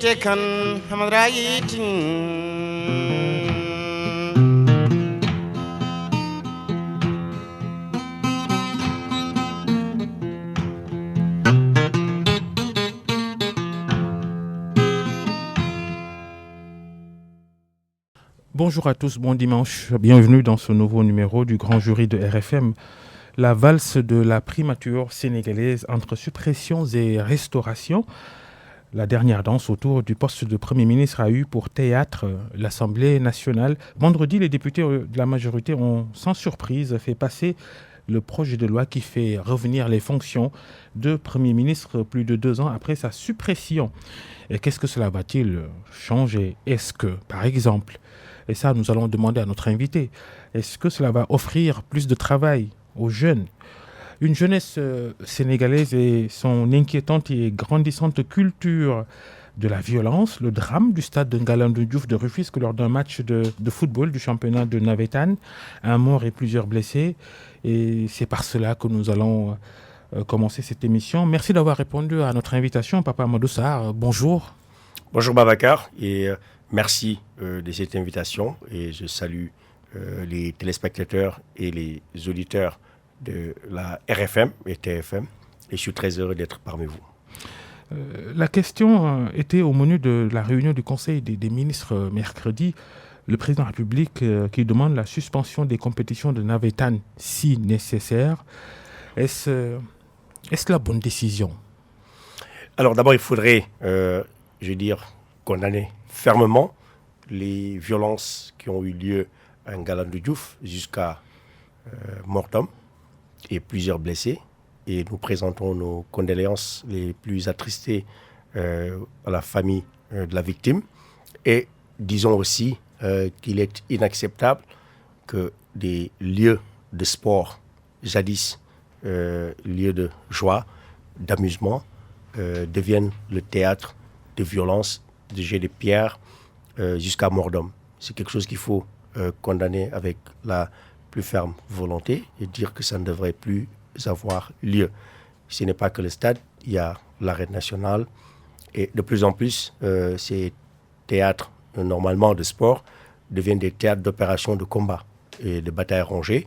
tekan hamrayitin Bonjour à tous, bon dimanche. Bienvenue dans ce nouveau numéro du Grand Jury de RFM. La valse de la primature sénégalaise entre suppressions et restaurations. La dernière danse autour du poste de Premier ministre a eu pour théâtre l'Assemblée nationale. Vendredi, les députés de la majorité ont, sans surprise, fait passer le projet de loi qui fait revenir les fonctions de Premier ministre plus de 2 ans après sa suppression. Et qu'est-ce que cela va-t-il changer ? Est-ce que, par exemple, et ça nous allons demander à notre invité, est-ce que cela va offrir plus de travail aux jeunes ? Une jeunesse sénégalaise et son inquiétante et grandissante culture de la violence, le drame du stade de Ngalandou Diouf de Rufisque lors d'un match de football du championnat de Navétane, un mort et plusieurs blessés. Et c'est par cela que nous allons commencer cette émission. Merci d'avoir répondu à notre invitation, Papa Amadou Sarr. Bonjour. Bonjour Babacar et merci de cette invitation et je salue les téléspectateurs et les auditeurs de la RFM et TFM et je suis très heureux d'être parmi vous. La question était au menu de la réunion du Conseil des ministres mercredi. Le président de la République qui demande la suspension des compétitions de Navétane si nécessaire. Est-ce la bonne décision ? Alors d'abord, il faudrait, condamner fermement les violences qui ont eu lieu à Ngalandou Diouf jusqu'à mort d'homme et plusieurs blessés. Et nous présentons nos condoléances les plus attristées à la famille de la victime. Et disons aussi qu'il est inacceptable que des lieux de sport, jadis lieux de joie, d'amusement, deviennent le théâtre de violences, de jets de pierres jusqu'à mort d'homme. C'est quelque chose qu'il faut condamner avec la plus ferme volonté et dire que ça ne devrait plus avoir lieu. Ce n'est pas que le stade, il y a l'arène nationale et de plus en plus ces théâtres normalement de sport deviennent des théâtres d'opérations de combat et de batailles rangées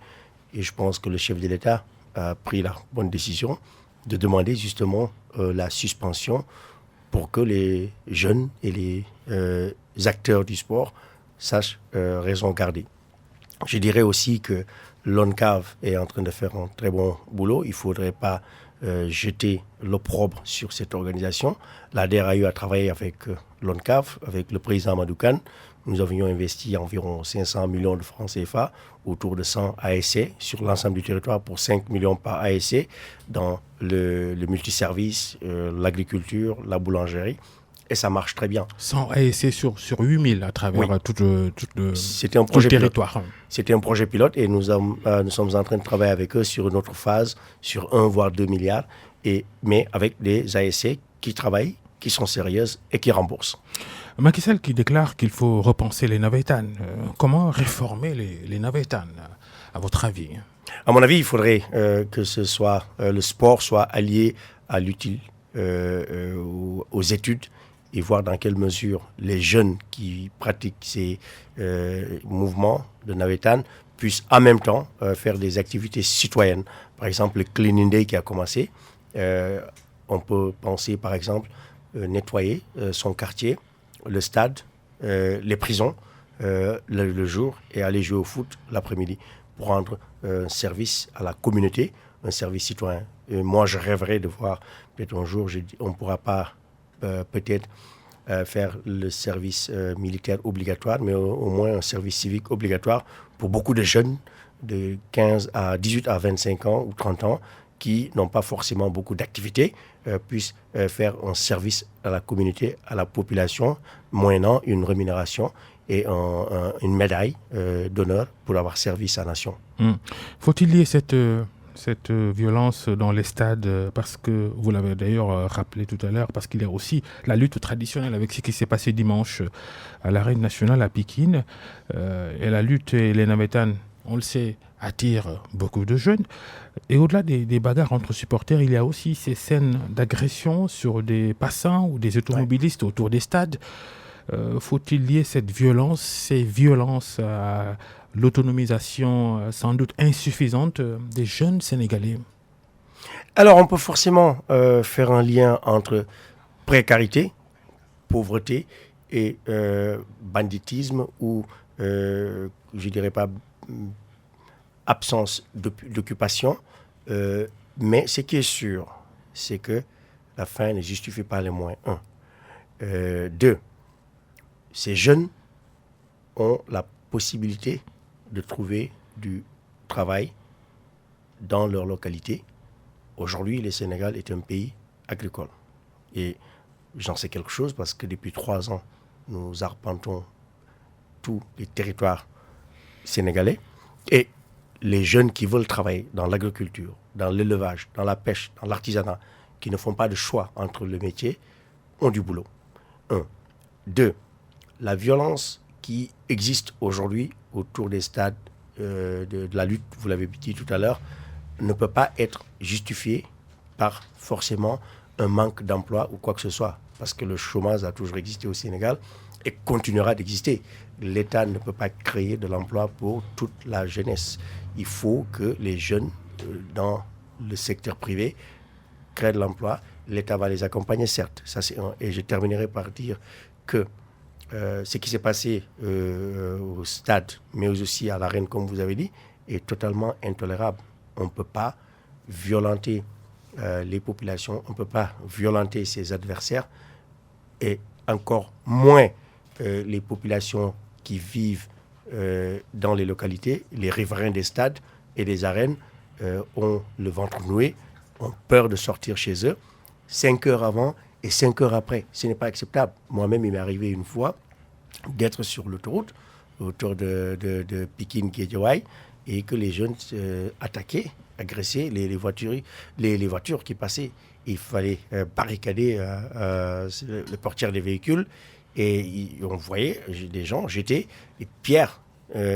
et je pense que le chef de l'État a pris la bonne décision de demander justement la suspension pour que les jeunes et les acteurs du sport sachent raison garder. Je dirais aussi que l'ONCAV est en train de faire un très bon boulot. Il ne faudrait pas jeter l'opprobre sur cette organisation. La DRAU a travaillé avec l'ONCAV, avec le président Amadou Kane. Nous avions investi environ 500 millions de francs CFA autour de 100 ASC sur l'ensemble du territoire pour 5 millions par ASC dans le multiservice, l'agriculture, la boulangerie. Et ça marche très bien. 100 ASC sur 8000 à travers tout le territoire. C'était un projet pilote et nous sommes en train de travailler avec eux sur une autre phase, sur 1 voire 2 milliards, mais avec des ASC qui travaillent, qui sont sérieuses et qui remboursent. Macky Sall qui déclare qu'il faut repenser les Navétanes. Comment réformer les Navétanes, à votre avis ? À mon avis, il faudrait que le sport soit allié à l'utile, aux études, et voir dans quelle mesure les jeunes qui pratiquent ces mouvements de Navétane puissent en même temps faire des activités citoyennes. Par exemple, le Cleaning Day qui a commencé. On peut penser, par exemple, nettoyer son quartier, le stade, les prisons le jour et aller jouer au foot l'après-midi pour rendre un service à la communauté, un service citoyen. Et moi, je rêverais de voir, peut-être un jour, on ne pourra pas peut-être faire le service militaire obligatoire, mais au moins un service civique obligatoire pour beaucoup de jeunes de 18 à 25 ans ou 30 ans qui n'ont pas forcément beaucoup d'activités, puissent faire un service à la communauté, à la population, moyennant une rémunération et une médaille d'honneur pour avoir servi sa nation. Faut-il lier cette violence dans les stades, parce que vous l'avez d'ailleurs rappelé tout à l'heure, parce qu'il y a aussi la lutte traditionnelle avec ce qui s'est passé dimanche à l'arène nationale à Pikine, et la lutte et les Navétanes on le sait, attire beaucoup de jeunes. Et au-delà des bagarres entre supporters, il y a aussi ces scènes d'agression sur des passants ou des automobilistes autour des stades. Faut-il lier ces violences à l'autonomisation sans doute insuffisante des jeunes Sénégalais? Alors, on peut forcément faire un lien entre précarité, pauvreté et banditisme ou, je dirais pas, absence d'occupation. Mais ce qui est sûr, c'est que la fin ne justifie pas les moyens. 2, ces jeunes ont la possibilité de trouver du travail dans leur localité. Aujourd'hui, le Sénégal est un pays agricole. Et j'en sais quelque chose parce que depuis 3 ans, nous arpentons tous les territoires sénégalais. Et les jeunes qui veulent travailler dans l'agriculture, dans l'élevage, dans la pêche, dans l'artisanat, qui ne font pas de choix entre le métier, ont du boulot. 1. 2. La violence qui existe aujourd'hui autour des stades de la lutte, vous l'avez dit tout à l'heure, ne peut pas être justifiée par forcément un manque d'emploi ou quoi que ce soit. Parce que le chômage a toujours existé au Sénégal et continuera d'exister. L'État ne peut pas créer de l'emploi pour toute la jeunesse. Il faut que les jeunes dans le secteur privé créent de l'emploi. L'État va les accompagner, certes. Ça, et je terminerai par dire que ce qui s'est passé au stade, mais aussi à l'arène, comme vous avez dit, est totalement intolérable. On ne peut pas violenter les populations, on ne peut pas violenter ses adversaires, et encore moins les populations qui vivent dans les localités. Les riverains des stades et des arènes ont le ventre noué, ont peur de sortir chez eux 5 heures avant et 5 heures après. Ce n'est pas acceptable. Moi-même, il m'est arrivé une fois d'être sur l'autoroute autour de Pikine-Guédiawaye et que les jeunes attaquaient, agressaient les voitures qui passaient. Il fallait barricader le portière des véhicules et on voyait des gens jeter des pierres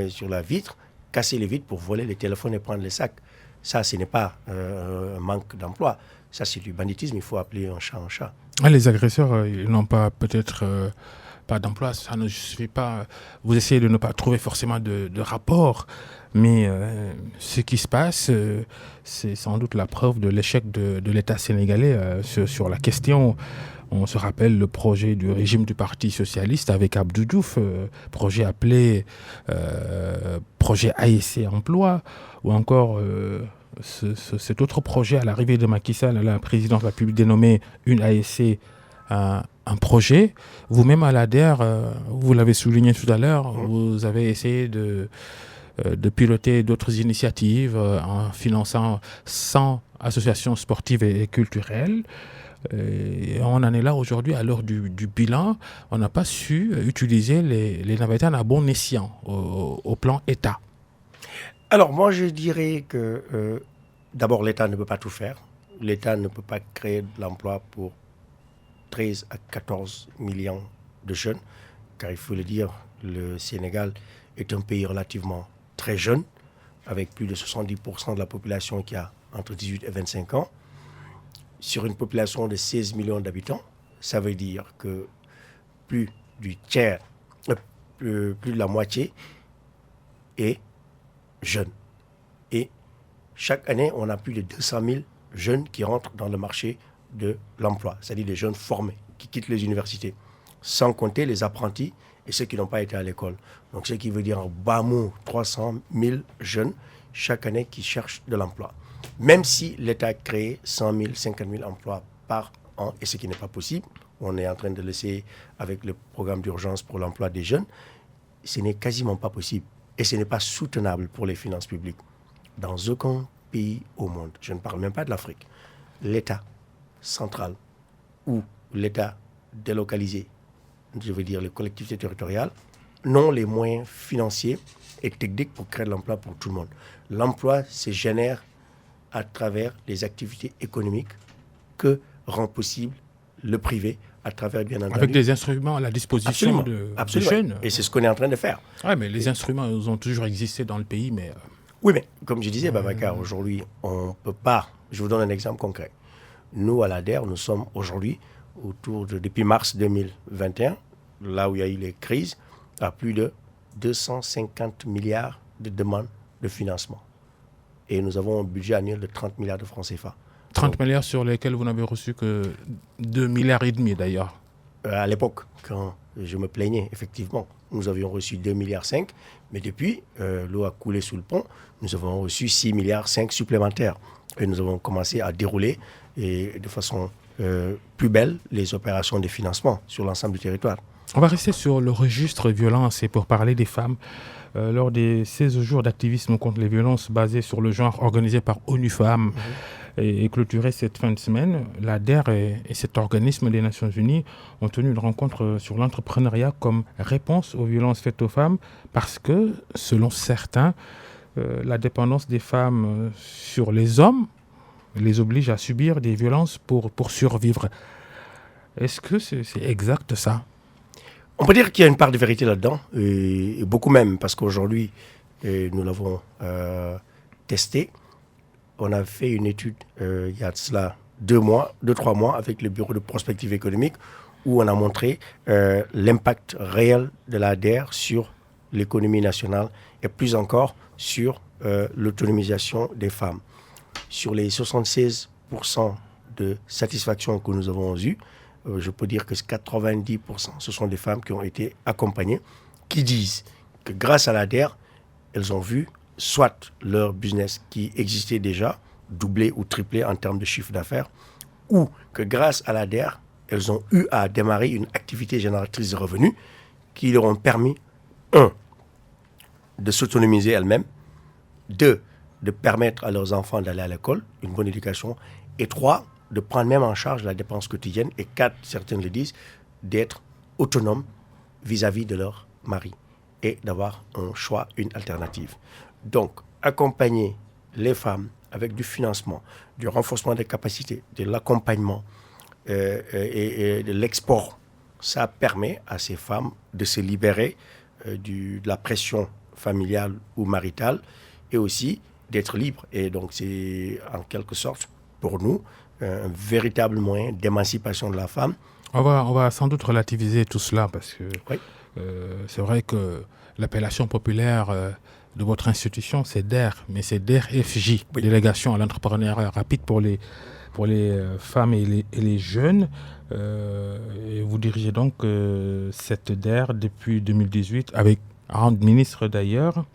sur la vitre, casser les vitres pour voler les téléphones et prendre les sacs. Ça, ce n'est pas un manque d'emploi. Ça, c'est du banditisme. Il faut appeler un chat un chat. Les agresseurs, ils n'ont pas peut-être pas d'emploi. Ça ne suffit pas. Vous essayez de ne pas trouver forcément de rapport. Mais ce qui se passe, c'est sans doute la preuve de l'échec de l'État sénégalais sur la question. On se rappelle le projet du régime du Parti socialiste avec Abdou Diouf, projet appelé projet ASC Emploi, ou encore cet autre projet à l'arrivée de Macky Sall à la présidence de la République dénommé une ASC, un projet. Vous-même à l'ADER, vous l'avez souligné tout à l'heure, vous avez essayé de piloter d'autres initiatives en finançant 100 associations sportives et culturelles. Et on en est là aujourd'hui, à l'heure du bilan. On n'a pas su utiliser les navétanes à bon escient au plan État. Alors moi je dirais que d'abord l'État ne peut pas tout faire. L'État ne peut pas créer de l'emploi pour 13 à 14 millions de jeunes. Car il faut le dire, le Sénégal est un pays relativement très jeune, avec plus de 70% de la population qui a entre 18 et 25 ans. Sur une population de 16 millions d'habitants, ça veut dire que plus du tiers, plus de la moitié est jeune. Et chaque année, on a plus de 200 000 jeunes qui rentrent dans le marché de l'emploi, c'est-à-dire des jeunes formés qui quittent les universités, sans compter les apprentis et ceux qui n'ont pas été à l'école. Donc, ce qui veut dire en bas mot 300 000 jeunes chaque année qui cherchent de l'emploi. Même si l'État a créé 100 000, 50 000 emplois par an, et ce qui n'est pas possible, on est en train de l'essayer avec le programme d'urgence pour l'emploi des jeunes, ce n'est quasiment pas possible. Et ce n'est pas soutenable pour les finances publiques. Dans aucun pays au monde, je ne parle même pas de l'Afrique, l'État central ou l'État délocalisé, je veux dire les collectivités territoriales, n'ont les moyens financiers et techniques pour créer de l'emploi pour tout le monde. L'emploi se génère à travers les activités économiques que rend possible le privé à travers, bien entendu... Avec des instruments à la disposition des jeunes. Et c'est ce qu'on est en train de faire. Oui, mais les instruments, ils ont toujours existé dans le pays, mais... Oui, mais comme je disais, Babacar, aujourd'hui, on ne peut pas... Je vous donne un exemple concret. Nous, à l'ADER, nous sommes aujourd'hui, depuis mars 2021, là où il y a eu les crises, à plus de 250 milliards de demandes de financement. Et nous avons un budget annuel de 30 milliards de francs CFA. 30 milliards sur lesquels vous n'avez reçu que 2,5 milliards d'ailleurs. À l'époque, quand je me plaignais, effectivement, nous avions reçu 2,5 milliards, mais depuis, l'eau a coulé sous le pont, nous avons reçu 6,5 milliards supplémentaires. Et nous avons commencé à dérouler et de façon plus belle les opérations de financement sur l'ensemble du territoire. On va rester sur le registre violence et pour parler des femmes. Lors des 16 jours d'activisme contre les violences basées sur le genre organisé par ONU Femmes et clôturé cette fin de semaine, l'ADER et cet organisme des Nations Unies ont tenu une rencontre sur l'entrepreneuriat comme réponse aux violences faites aux femmes parce que, selon certains, la dépendance des femmes sur les hommes les oblige à subir des violences pour survivre. Est-ce que c'est exact ça ? On peut dire qu'il y a une part de vérité là-dedans, et beaucoup même, parce qu'aujourd'hui, nous l'avons testé. On a fait une étude il y a de cela 2-3 mois avec le Bureau de prospective économique, où on a montré l'impact réel de l'ADER sur l'économie nationale et plus encore sur l'autonomisation des femmes. Sur les 76% de satisfaction que nous avons eues, je peux dire que 90%, ce sont des femmes qui ont été accompagnées, qui disent que grâce à l'ADER, elles ont vu soit leur business qui existait déjà, doubler ou tripler en termes de chiffre d'affaires, ou que grâce à l'ADER, elles ont eu à démarrer une activité génératrice de revenus qui leur ont permis, 1, de s'autonomiser elles-mêmes, 2, de permettre à leurs enfants d'aller à l'école, une bonne éducation, et 3, de prendre même en charge la dépense quotidienne, et 4, certains le disent, d'être autonomes vis-à-vis de leur mari et d'avoir un choix, une alternative. Donc, accompagner les femmes avec du financement, du renforcement des capacités, de l'accompagnement et de l'export, ça permet à ces femmes de se libérer de la pression familiale ou maritale et aussi d'être libres. Et donc, c'est en quelque sorte, pour nous, un véritable moyen d'émancipation de la femme. On va sans doute relativiser tout cela parce que oui. C'est vrai que l'appellation populaire de votre institution, c'est DER, mais c'est DER-FJ, oui. Délégation à l'entrepreneuriat rapide pour les femmes et les jeunes. Et vous dirigez donc cette DER depuis 2018 avec un ministre d'ailleurs.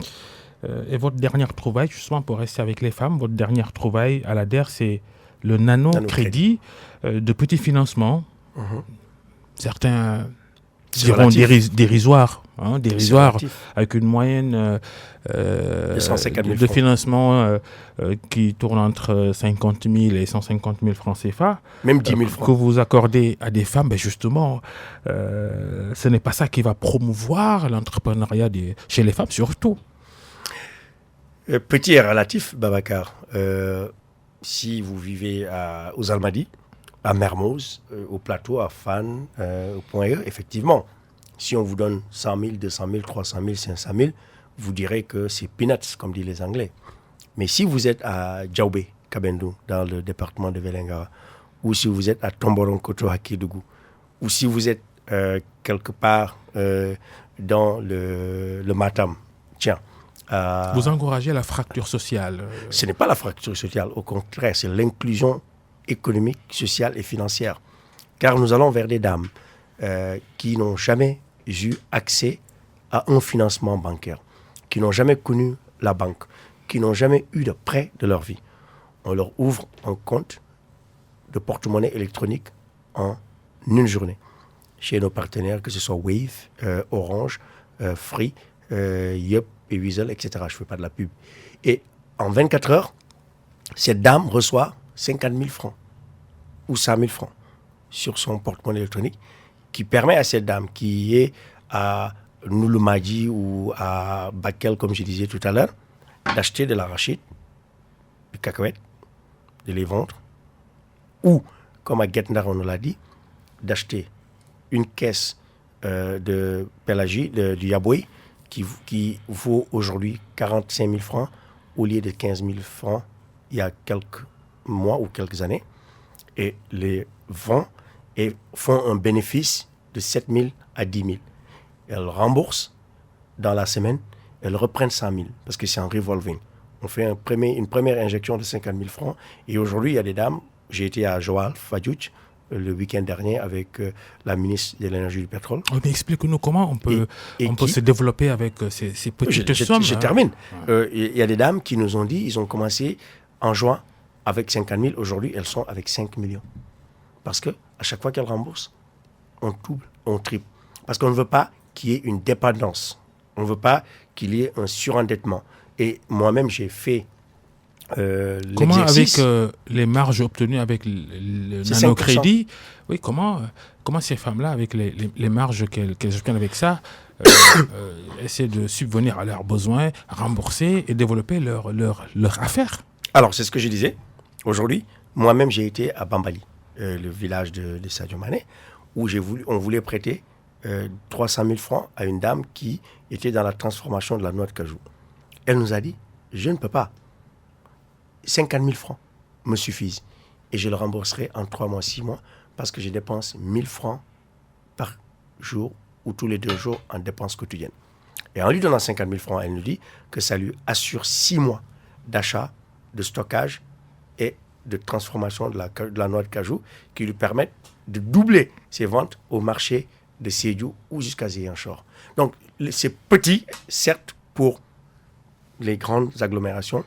Et votre dernière trouvaille, justement pour rester avec les femmes, votre dernière trouvaille à la DER, c'est le nano-crédit de petit financement. Certains diront dérisoire, avec une moyenne de financement qui tourne entre 50 000 et 150 000 francs CFA. Même 10 000 francs. Que vous accordez à des femmes, justement, ce n'est pas ça qui va promouvoir l'entrepreneuriat chez les femmes, surtout. Petit et relatif, Babacar. Si vous vivez aux Almadies, à Mermoz, au plateau, à Fan, au Point E, effectivement, si on vous donne 100 000, 200 000, 300 000, 500 000, vous direz que c'est peanuts, comme disent les Anglais. Mais si vous êtes à Djaoubé, Kabendou, dans le département de Vélingara, ou si vous êtes à Tomboronkoto, à Kédougou, ou si vous êtes quelque part dans le Matam, tiens. Vous encouragez la fracture sociale. Ce n'est pas la fracture sociale, au contraire, c'est l'inclusion économique, sociale et financière. Car nous allons vers des dames qui n'ont jamais eu accès à un financement bancaire, qui n'ont jamais connu la banque, qui n'ont jamais eu de prêt de leur vie. On leur ouvre un compte de porte-monnaie électronique en une journée. Chez nos partenaires, que ce soit Wave, Orange, Free, Yup, et Weasel, etc. Je ne fais pas de la pub. Et en 24 heures, cette dame reçoit 50 000 francs ou 100 000 francs sur son porte-monnaie électronique qui permet à cette dame qui est à Nouloumadi ou à Bakel, comme je disais tout à l'heure, d'acheter de l'arachide, du cacahuète, de les vendre, ou, comme à Guetndar, on nous l'a dit, d'acheter une caisse de pélagie, du yaboy, qui vaut aujourd'hui 45 000 francs au lieu de 15 000 francs il y a quelques mois ou quelques années. Et les vendent et font un bénéfice de 7 000 à 10 000. Elles remboursent dans la semaine, elles reprennent 100 000 parce que c'est en revolving. On fait une première injection de 50 000 francs. Et aujourd'hui, il y a des dames. J'ai été à Joal, Fadioutch, le week-end dernier avec la ministre de l'énergie et du pétrole. Oh, mais explique-nous comment on peut se développer avec ces petites sommes. Je termine. Il y a des dames qui nous ont dit, ils ont commencé en juin avec 50 000. Aujourd'hui, elles sont avec 5 millions. Parce qu'à chaque fois qu'elles remboursent, on double, on triple. Parce qu'on ne veut pas qu'il y ait une dépendance. On ne veut pas qu'il y ait un surendettement. Et moi-même, j'ai fait comment l'exercice. avec les marges obtenues avec le nanocrédit, oui, comment ces femmes-là, avec les marges qu'elles obtiennent avec ça, essaient de subvenir à leurs besoins, rembourser et développer leur affaire? Alors, c'est ce que je disais. Aujourd'hui, moi-même, j'ai été à Bambali, le village de Sadio Mané, où on voulait prêter 300 000 francs à une dame qui était dans la transformation de la noix de cajou. Elle nous a dit, je ne peux pas. 50 000 francs me suffisent. Et je le rembourserai en 3 mois, 6 mois, parce que je dépense 1 000 francs par jour ou tous les 2 jours en dépenses quotidiennes. Et en lui donnant 50 000 francs, elle nous dit que ça lui assure 6 mois d'achat, de stockage et de transformation de la noix de cajou qui lui permettent de doubler ses ventes au marché de Sédhiou ou jusqu'à Ziguinchor. Donc, c'est petit, certes, pour les grandes agglomérations,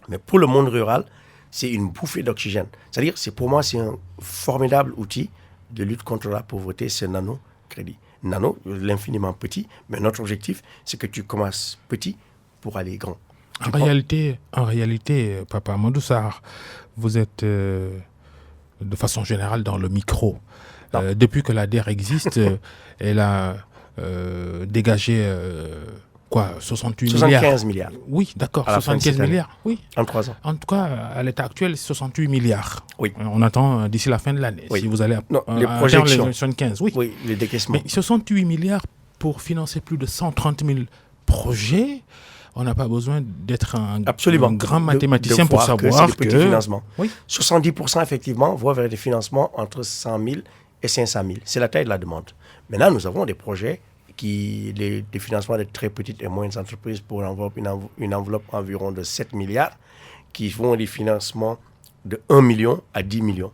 mais pour le monde rural, c'est une bouffée d'oxygène. C'est-à-dire, pour moi, c'est un formidable outil de lutte contre la pauvreté, c'est nano-crédit. Nano, l'infiniment petit, mais notre objectif, c'est que tu commences petit pour aller grand. En réalité, Papa Amadou Sarr, vous êtes de façon générale dans le micro. Depuis que la DER existe, elle a dégagé 75 milliards. Oui, d'accord, 75 milliards. Oui. En 3 ans. En tout cas, à l'état actuel, 68 milliards. Oui. On attend d'ici la fin de l'année. Oui. Si vous allez les projections. Les 75, oui. Oui, les décaissements. Mais 68 milliards pour financer plus de 130 000 projets, on n'a pas besoin d'être un grand mathématicien pour savoir que c'est des petits financements. Oui. 70% effectivement vont vers des financements entre 100 000 et 500 000. C'est la taille de la demande. Maintenant, nous avons des projets des financements de très petites et moyennes entreprises pour une enveloppe environ de 7 milliards qui font des financements de 1 million à 10 millions.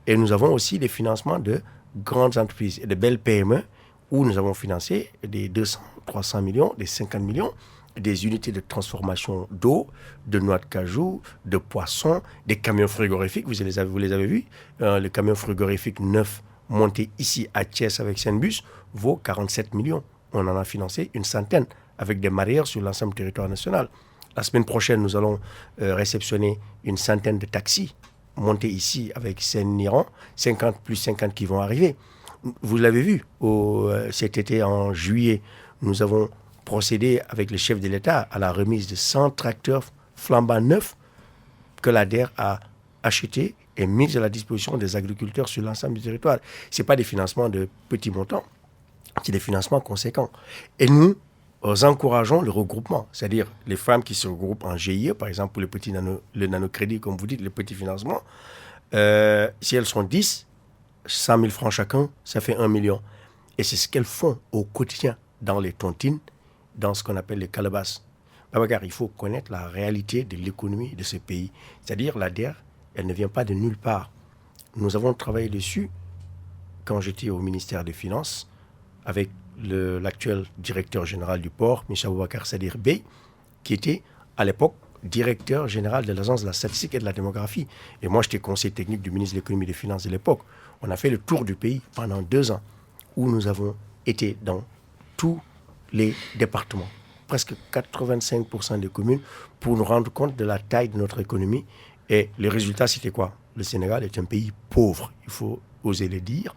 Et nous avons aussi des financements de grandes entreprises et de belles PME où nous avons financé des 200, 300 millions, des 50 millions, des unités de transformation d'eau, de noix de cajou, de poissons, des camions frigorifiques. Vous les avez vus. Le camion frigorifique neuf monté ici à Thiès avec Saint-Bus vaut 47 millions. On en a financé une centaine avec des mareyeurs sur l'ensemble du territoire national. La semaine prochaine, nous allons réceptionner une centaine de taxis montés ici avec Saint-Niran, 50 plus 50 qui vont arriver. Vous l'avez vu, cet été en juillet, nous avons procédé avec le chef de l'État à la remise de 100 tracteurs flambant neufs que la DER a achetés et mis à la disposition des agriculteurs sur l'ensemble du territoire. Ce n'est pas des financements de petits montants, c'est des financements conséquents. Et nous encourageons le regroupement, c'est-à-dire les femmes qui se regroupent en GIE, par exemple pour le nanocrédit, comme vous dites, le petit financement. Si elles sont 10, 100 000 francs chacun, ça fait 1 million. Et c'est ce qu'elles font au quotidien dans les tontines, dans ce qu'on appelle les calebasses. Babacar, il faut connaître la réalité de l'économie de ce pays. C'est-à-dire la DER, elle ne vient pas de nulle part. Nous avons travaillé dessus quand j'étais au ministère des Finances avec l'actuel directeur général du port, M. Aboubacar Sadir Bey, qui était à l'époque directeur général de l'Agence de la statistique et de la démographie. Et moi, j'étais conseiller technique du ministre de l'économie et des finances de l'époque. On a fait le tour du pays pendant 2 ans où nous avons été dans tous les départements, presque 85% des communes, pour nous rendre compte de la taille de notre économie. Et le résultat, c'était quoi? Le Sénégal est un pays pauvre, il faut oser le dire,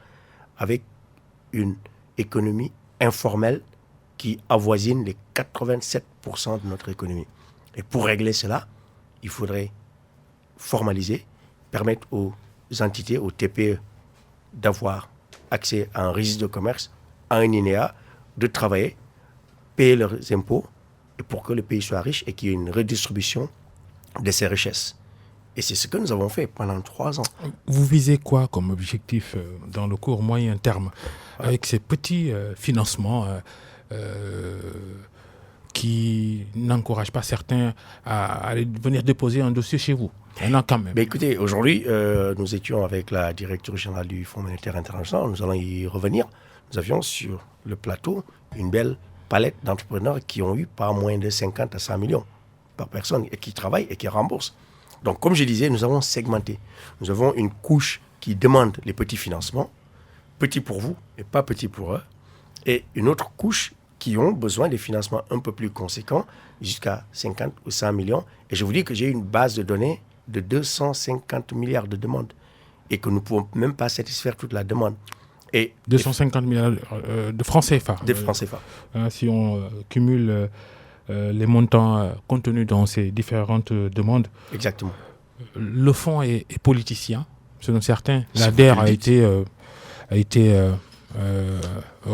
avec une économie informelle qui avoisine les 87% de notre économie. Et pour régler cela, il faudrait formaliser, permettre aux entités, aux TPE, d'avoir accès à un registre de commerce, à un INEA, de travailler, payer leurs impôts, et pour que le pays soit riche et qu'il y ait une redistribution de ses richesses. Et c'est ce que nous avons fait pendant 3 ans. Vous visez quoi comme objectif dans le court moyen terme avec ces petits financements qui n'encouragent pas certains à aller venir déposer un dossier chez vous? Il y en a quand même. Mais écoutez, aujourd'hui, nous étions avec la directrice générale du Fonds monétaire international. Nous allons y revenir. Nous avions sur le plateau une belle palette d'entrepreneurs qui ont eu pas moins de 50 à 100 millions par personne et qui travaillent et qui remboursent. Donc, comme je disais, nous avons segmenté. Nous avons une couche qui demande les petits financements, petits pour vous et pas petits pour eux, et une autre couche qui ont besoin des financements un peu plus conséquents, jusqu'à 50 ou 100 millions. Et je vous dis que j'ai une base de données de 250 milliards de demandes et que nous ne pouvons même pas satisfaire toute la demande. Et 250 milliards de francs CFA. De francs CFA. Si on cumule les montants contenus dans ces différentes demandes. Exactement. Le fonds est politicien, selon certains. L'ADER a été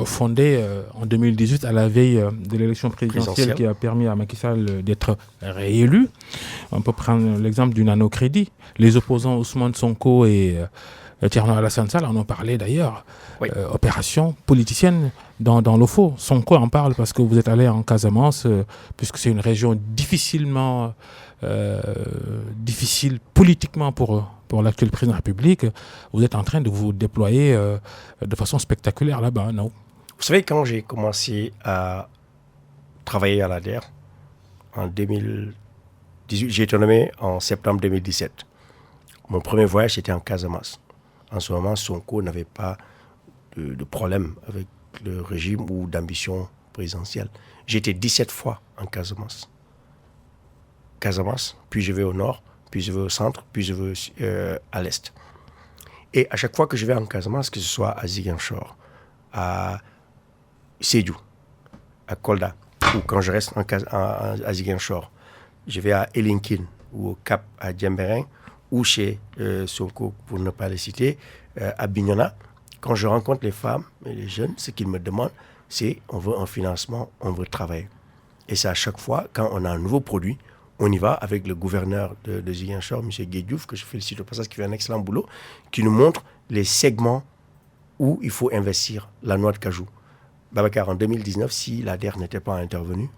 fondé en 2018 à la veille de l'élection présidentielle qui a permis à Macky Sall d'être réélu. On peut prendre l'exemple du nanocrédit. Les opposants Ousmane Sonko et Thierno Alassane Sall en ont parlé d'ailleurs. Oui. Opération politicienne dans le faux. Sonko en parle parce que vous êtes allé en Casamance, puisque c'est une région difficile politiquement pour l'actuel président de la République. Vous êtes en train de vous déployer de façon spectaculaire là-bas, non? Vous savez, quand j'ai commencé à travailler à l'ADER, en 2018, j'ai été nommé en septembre 2017. Mon premier voyage, c'était en Casamance. En ce moment, Sonko n'avait pas de problème avec le régime ou d'ambition présidentielle. J'ai été 17 fois en Casamance. Casamance, puis je vais au nord, puis je vais au centre, puis je vais à l'est. Et à chaque fois que je vais en Casamance, que ce soit à Ziguinchor, à Sédhiou, à Kolda, ou quand je reste à Ziguinchor, je vais à Elinkine ou au Cap à Djemberin, ou chez Sonko, pour ne pas les citer, à Bignona. Quand je rencontre les femmes et les jeunes, ce qu'ils me demandent, c'est on veut un financement, on veut travailler. Et c'est à chaque fois, quand on a un nouveau produit, on y va avec le gouverneur de Ziguinchor, M. Guédiouf, que je félicite au passage, qui fait un excellent boulot, qui nous montre les segments où il faut investir la noix de cajou. Babacar, en 2019, si l'ADER n'était pas intervenu,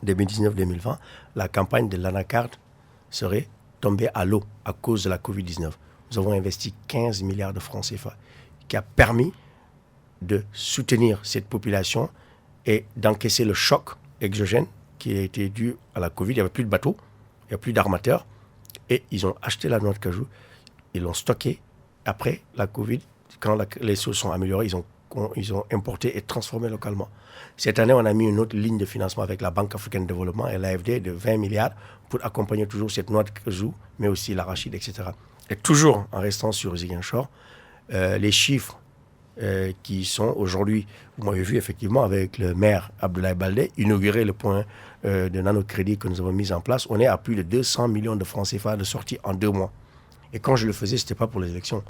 2019-2020, la campagne de l'Anacarde serait tombée à l'eau à cause de la Covid-19. Nous avons investi 15 milliards de francs CFA, qui a permis de soutenir cette population et d'encaisser le choc exogène qui a été dû à la Covid. Il n'y avait plus de bateaux, il n'y a plus d'armateurs, et ils ont acheté la noix de cajou, ils l'ont stocké. Après la Covid, quand les choses sont améliorées, ils ont importé et transformé localement. Cette année, on a mis une autre ligne de financement avec la Banque africaine de développement et l'AFD de 20 milliards pour accompagner toujours cette noix de cajou, mais aussi l'arachide, etc. Et toujours en restant sur Ziguinchor, les chiffres qui sont aujourd'hui, vous m'avez vu effectivement avec le maire Abdoulaye Baldé, inaugurer le point de nanocrédit que nous avons mis en place. On est à plus de 200 millions de francs CFA de sortie en 2 mois. Et quand je le faisais, ce n'était pas pour les élections.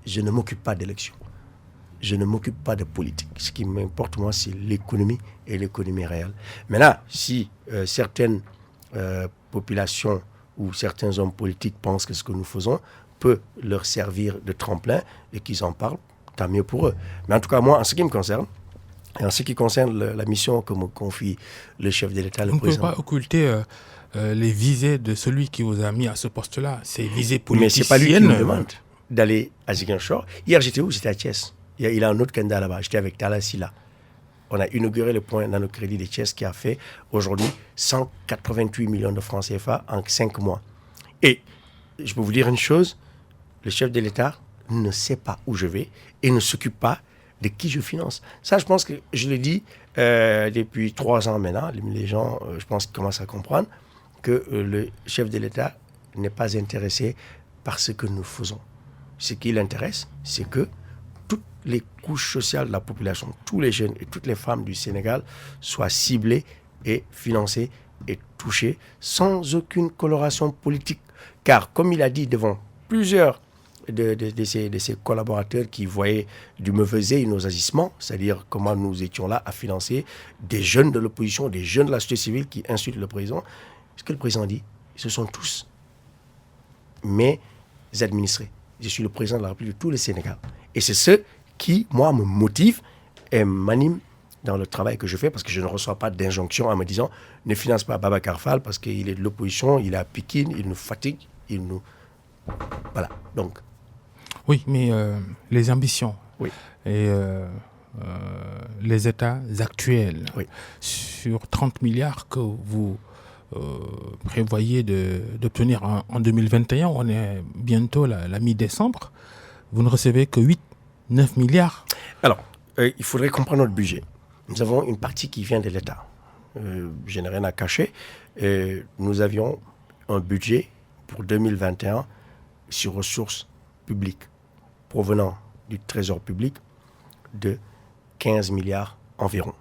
Je ne m'occupe pas d'élections. Je ne m'occupe pas de politique. Ce qui m'importe, moi, c'est l'économie et l'économie réelle. Maintenant, si certaines populations ou certains hommes politiques pensent que ce que nous faisons peut leur servir de tremplin et qu'ils en parlent, tant mieux pour eux. Mais en tout cas, moi, en ce qui me concerne, et en ce qui concerne la mission que me confie le chef de l'État, le président... On ne peut pas occulter les visées de celui qui vous a mis à ce poste-là. C'est visées politiciennes. Mais ce n'est pas lui qui me demande d'aller à Ziguinchor. Hier, j'étais où? J'étais à Thiès. Il a un autre candidat là-bas. J'étais avec Tala Sylla. On a inauguré le point nanocrédit de Thiès qui a fait aujourd'hui 188 millions de francs CFA en 5 mois. Et je peux vous dire une chose, le chef de l'État ne sait pas où je vais et ne s'occupe pas de qui je finance. Ça, je pense que je le dis depuis 3 ans maintenant. Les gens, je pense, commencent à comprendre que le chef de l'État n'est pas intéressé par ce que nous faisons. Ce qui l'intéresse, c'est que toutes les couches sociales de la population, tous les jeunes et toutes les femmes du Sénégal soient ciblées et financées et touchées sans aucune coloration politique. Car, comme il a dit devant plusieurs de ces collaborateurs qui voyaient du mauvais œil nos agissements, c'est-à-dire comment nous étions là à financer des jeunes de l'opposition, des jeunes de la société civile qui insultent le président. Ce que le président dit, ce sont tous mes administrés. Je suis le président de la République de tout le Sénégal. Et c'est ce qui, moi, me motive et m'anime dans le travail que je fais, parce que je ne reçois pas d'injonction en me disant « Ne finance pas Babacar Fall parce qu'il est de l'opposition, il est à Pikine, il nous fatigue, il nous... » Voilà, donc... Oui, mais les ambitions oui. et les états actuels oui. sur 30 milliards que vous prévoyez d'obtenir en 2021, on est bientôt la mi-décembre, vous ne recevez que 8-9 milliards. Alors, il faudrait comprendre notre budget. Nous avons une partie qui vient de l'État. Je n'ai rien à cacher. Nous avions un budget pour 2021 sur ressources publiques provenant du Trésor public de 15 milliards environ,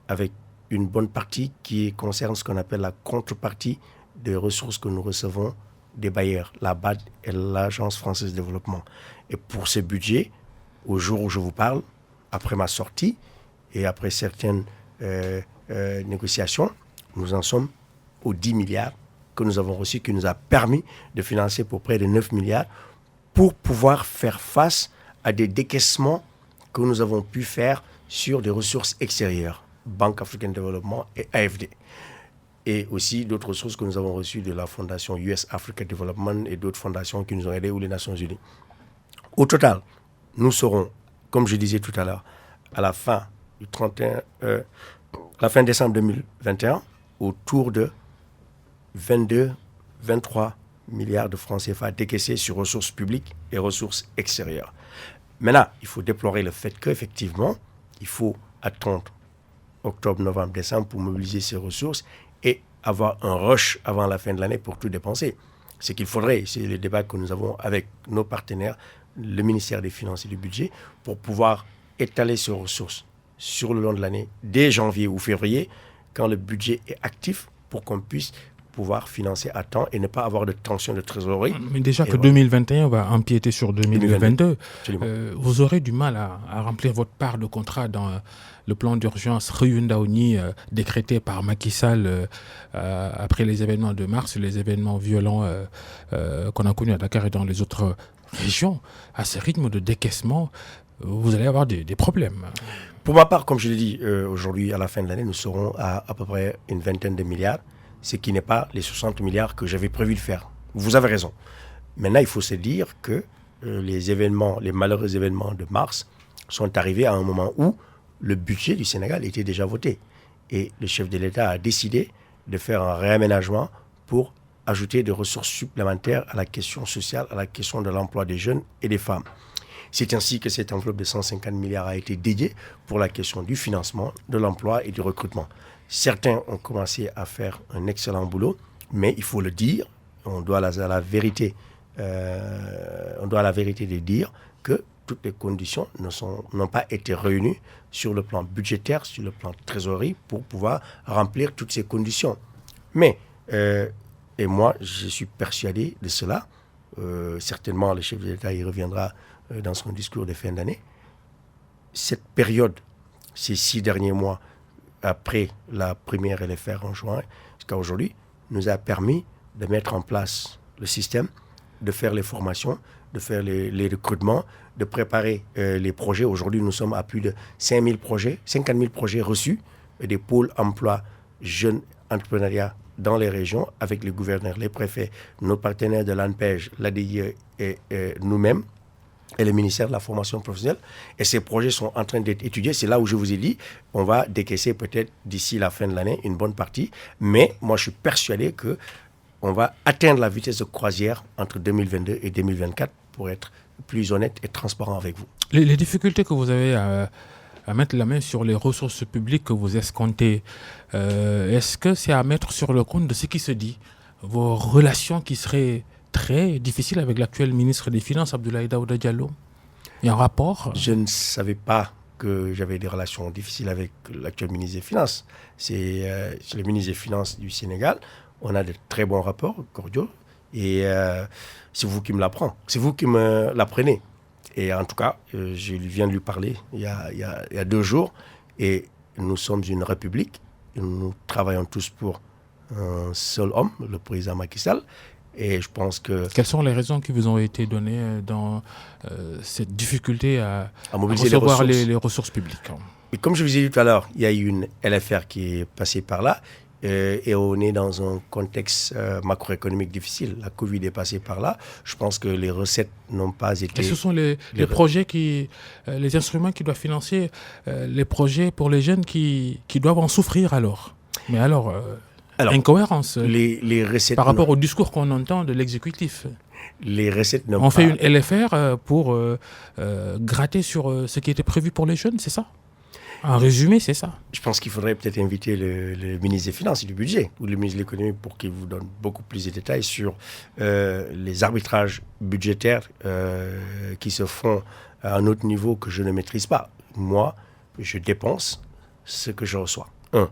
avec une bonne partie qui concerne ce qu'on appelle la contrepartie des ressources que nous recevons des bailleurs, la BAD et l'Agence française de développement. Et pour ce budget, au jour où je vous parle, après ma sortie et après certaines négociations, nous en sommes aux 10 milliards que nous avons reçus, qui nous a permis de financer pour près de 9 milliards pour pouvoir faire face à des décaissements que nous avons pu faire sur des ressources extérieures, Banque africaine de développement et AFD. Et aussi d'autres ressources que nous avons reçues de la fondation US Africa Development et d'autres fondations qui nous ont aidés ou les Nations Unies. Au total, nous serons, comme je disais tout à l'heure, à la fin du 31, la fin décembre 2021, autour de 22-23 milliards de francs CFA décaissés sur ressources publiques et ressources extérieures. Maintenant, il faut déplorer le fait qu'effectivement, il faut attendre octobre, novembre, décembre pour mobiliser ces ressources et avoir un rush avant la fin de l'année pour tout dépenser. Ce qu'il faudrait, c'est le débat que nous avons avec nos partenaires, le ministère des Finances et du Budget, pour pouvoir étaler ces ressources sur le long de l'année, dès janvier ou février, quand le budget est actif, pour qu'on puisse pouvoir financer à temps et ne pas avoir de tension de trésorerie. Mais déjà que 2021 va empiéter sur 2022, vous aurez du mal à remplir votre part de contrat dans le plan d'urgence Ruyundaouni décrété par Macky Sall après les événements de mars, les événements violents qu'on a connus à Dakar et dans les autres régions. À ce rythme de décaissement, vous allez avoir des problèmes. Pour ma part, comme je l'ai dit, aujourd'hui, à la fin de l'année, nous serons à peu près une vingtaine de milliards, ce qui n'est pas les 60 milliards que j'avais prévu de faire. Vous avez raison. Maintenant, il faut se dire que les malheureux événements de mars sont arrivés à un moment où le budget du Sénégal était déjà voté. Et le chef de l'État a décidé de faire un réaménagement pour ajouter des ressources supplémentaires à la question sociale, à la question de l'emploi des jeunes et des femmes. C'est ainsi que cette enveloppe de 150 milliards a été dédiée pour la question du financement, de l'emploi et du recrutement. Certains ont commencé à faire un excellent boulot, mais il faut le dire, on doit à la vérité de dire que toutes les conditions n'ont pas été réunies sur le plan budgétaire, sur le plan de trésorerie, pour pouvoir remplir toutes ces conditions. Mais, et moi, je suis persuadé de cela, certainement le chef de l'État y reviendra dans son discours de fin d'année, cette période, ces 6 derniers mois, après la première LFR en juin jusqu'à aujourd'hui, nous a permis de mettre en place le système, de faire les formations, de faire les recrutements, de préparer les projets. Aujourd'hui, nous sommes à plus de 50 000 projets reçus, et des pôles emploi jeunes entrepreneuriat dans les régions, avec les gouverneurs, les préfets, nos partenaires de l'ANPEJ, l'ADIE et nous-mêmes, et le ministère de la formation professionnelle. Et ces projets sont en train d'être étudiés. C'est là où je vous ai dit, on va décaisser peut-être d'ici la fin de l'année une bonne partie. Mais moi, je suis persuadé qu'on va atteindre la vitesse de croisière entre 2022 et 2024 pour être plus honnête et transparent avec vous. Les difficultés que vous avez à mettre la main sur les ressources publiques que vous escomptez, est-ce que c'est à mettre sur le compte de ce qui se dit, vos relations qui seraient très difficiles avec l'actuel ministre des Finances, Abdoulaye Daouda Diallo? Il y a un rapport? Je ne savais pas que j'avais des relations difficiles avec l'actuel ministre des Finances. C'est le ministre des Finances du Sénégal. On a de très bons rapports cordiaux. Et c'est vous qui me l'apprenez. C'est vous qui me l'apprenez. Et en tout cas, je viens de lui parler il y a 2 jours. Et nous sommes une république. Nous travaillons tous pour un seul homme, le président Macky Sall. Et je pense que... Quelles sont les raisons qui vous ont été données dans cette difficulté à mobiliser recevoir les ressources publiques? Et comme je vous ai dit tout à l'heure, il y a eu une LFR qui est passée par là. Et on est dans un contexte macroéconomique difficile. La Covid est passée par là. Je pense que les recettes n'ont pas été... Et ce sont les projets les instruments qui doivent financer les projets pour les jeunes qui doivent en souffrir alors. Mais alors incohérence les recettes par rapport au discours qu'on entend de l'exécutif. Les recettes n'ont pas... On fait une LFR pour gratter sur ce qui était prévu pour les jeunes, c'est ça? En résumé, c'est ça. Je pense qu'il faudrait peut-être inviter le ministre des Finances et du Budget ou le ministre de l'Économie pour qu'il vous donne beaucoup plus de détails sur les arbitrages budgétaires qui se font à un autre niveau que je ne maîtrise pas. Moi, je dépense ce que je reçois. 1.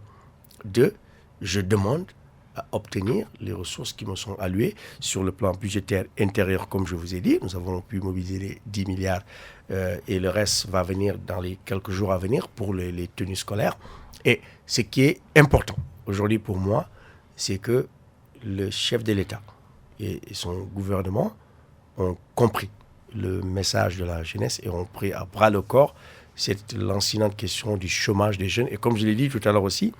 2. Je demande à obtenir les ressources qui me sont allouées sur le plan budgétaire intérieur, comme je vous ai dit. Nous avons pu mobiliser les 10 milliards et le reste va venir dans les quelques jours à venir pour les tenues scolaires. Et ce qui est important aujourd'hui pour moi, c'est que le chef de l'État et son gouvernement ont compris le message de la jeunesse et ont pris à bras le corps cette lancinante question du chômage des jeunes. Et comme je l'ai dit tout à l'heure aussi,